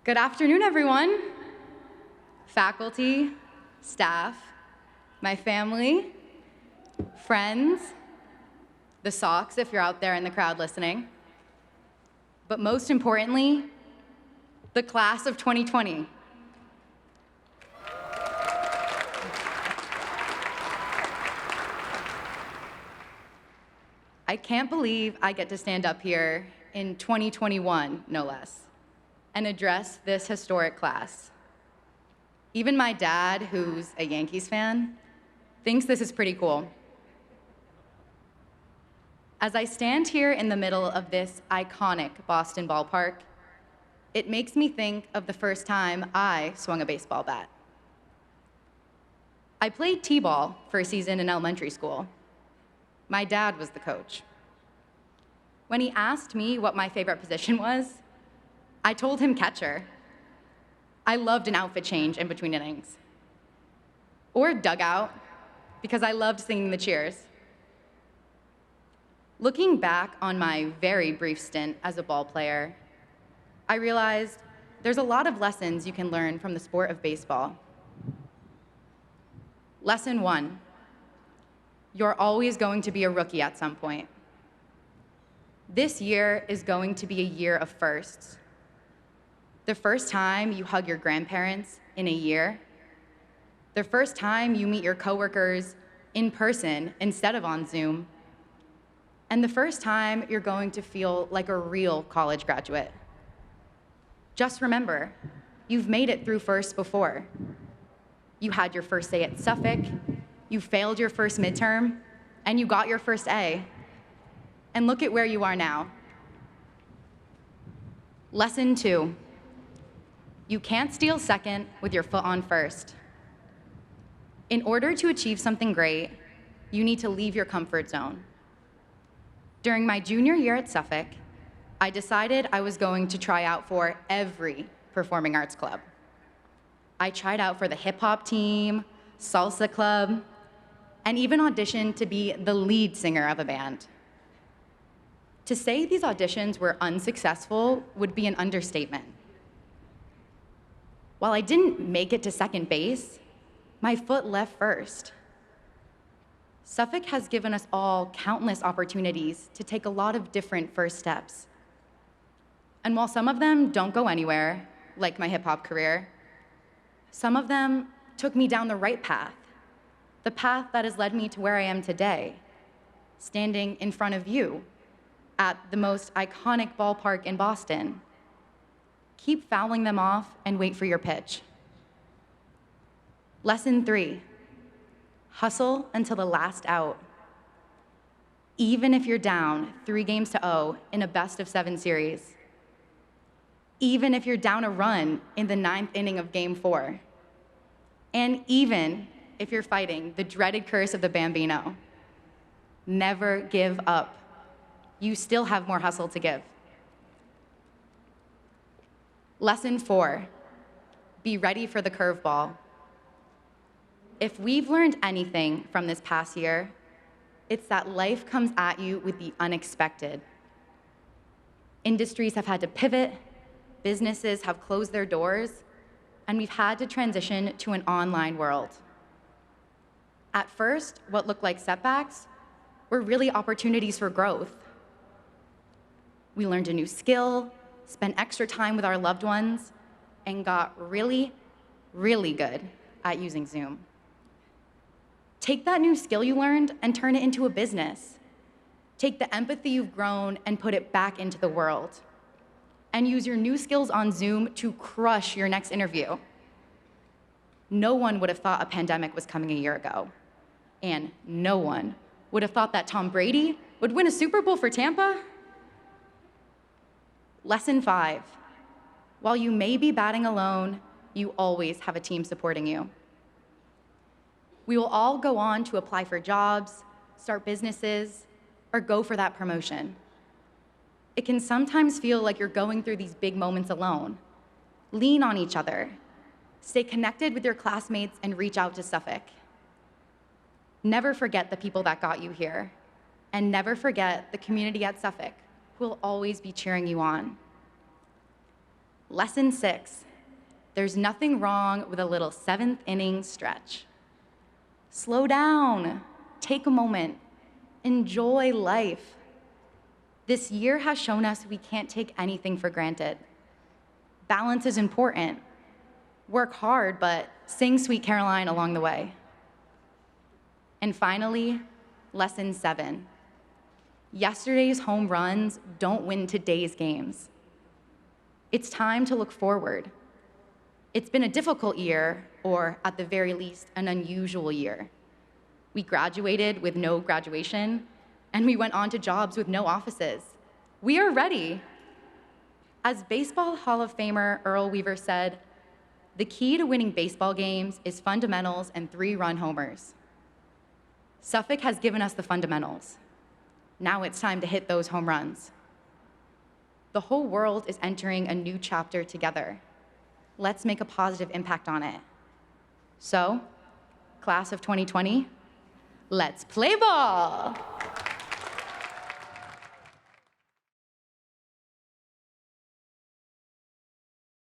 Good afternoon, everyone. Faculty, staff, my family, friends, the Sox if you're out there in the crowd listening, but most importantly, the class of 2020. I can't believe I get to stand up here in 2021, no less, and address this historic class. Even my dad, who's a Yankees fan, thinks this is pretty cool. As I stand here in the middle of this iconic Boston ballpark, it makes me think of the first time I swung a baseball bat. I played t-ball for a season in elementary school. My dad was the coach. When he asked me what my favorite position was, I told him catcher. I loved an outfit change in between innings. Or dugout, because I loved singing the cheers. Looking back on my very brief stint as a ball player, I realized there's a lot of lessons you can learn from the sport of baseball. Lesson 1, you're always going to be a rookie at some point. This year is going to be a year of firsts. The first time you hug your grandparents in a year, the first time you meet your coworkers in person instead of on Zoom, and the first time you're going to feel like a real college graduate. Just remember, you've made it through first before. You had your first day at Suffolk, you failed your first midterm, and you got your first A. And look at where you are now. Lesson 2, you can't steal second with your foot on first. In order to achieve something great, you need to leave your comfort zone. During my junior year at Suffolk, I decided I was going to try out for every performing arts club. I tried out for the hip hop team, salsa club, and even auditioned to be the lead singer of a band. To say these auditions were unsuccessful would be an understatement. While I didn't make it to second base, my foot left first. Suffolk has given us all countless opportunities to take a lot of different first steps. And while some of them don't go anywhere, like my hip hop career, some of them took me down the right path, the path that has led me to where I am today, standing in front of you at the most iconic ballpark in Boston. Keep fouling them off and wait for your pitch. Lesson 3, hustle until the last out. Even if you're down 3-0 in a best-of-7 series. Even if you're down a run in the 9th inning of Game 4. And even if you're fighting the dreaded curse of the Bambino. Never give up. You still have more hustle to give. Lesson 4, be ready for the curveball. If we've learned anything from this past year, it's that life comes at you with the unexpected. Industries have had to pivot, businesses have closed their doors, and we've had to transition to an online world. At first, what looked like setbacks were really opportunities for growth. We learned a new skill, spent extra time with our loved ones, and got really, really good at using Zoom. Take that new skill you learned and turn it into a business. Take the empathy you've grown and put it back into the world. And use your new skills on Zoom to crush your next interview. No one would have thought a pandemic was coming a year ago. And no one would have thought that Tom Brady would win a Super Bowl for Tampa. Lesson 5, while you may be batting alone, you always have a team supporting you. We will all go on to apply for jobs, start businesses, or go for that promotion. It can sometimes feel like you're going through these big moments alone. Lean on each other. Stay connected with your classmates and reach out to Suffolk. Never forget the people that got you here, and never forget the community at Suffolk who will always be cheering you on. Lesson 6, there's nothing wrong with a little 7th inning stretch. Slow down, take a moment, enjoy life. This year has shown us we can't take anything for granted. Balance is important. Work hard, but sing Sweet Caroline along the way. And finally, lesson 7. Yesterday's home runs don't win today's games. It's time to look forward. It's been a difficult year, or at the very least, an unusual year. We graduated with no graduation, and we went on to jobs with no offices. We are ready. As Baseball Hall of Famer Earl Weaver said, the key to winning baseball games is fundamentals and 3-run homers. Suffolk has given us the fundamentals. Now it's time to hit those home runs. The whole world is entering a new chapter together. Let's make a positive impact on it. So, class of 2020, let's play ball!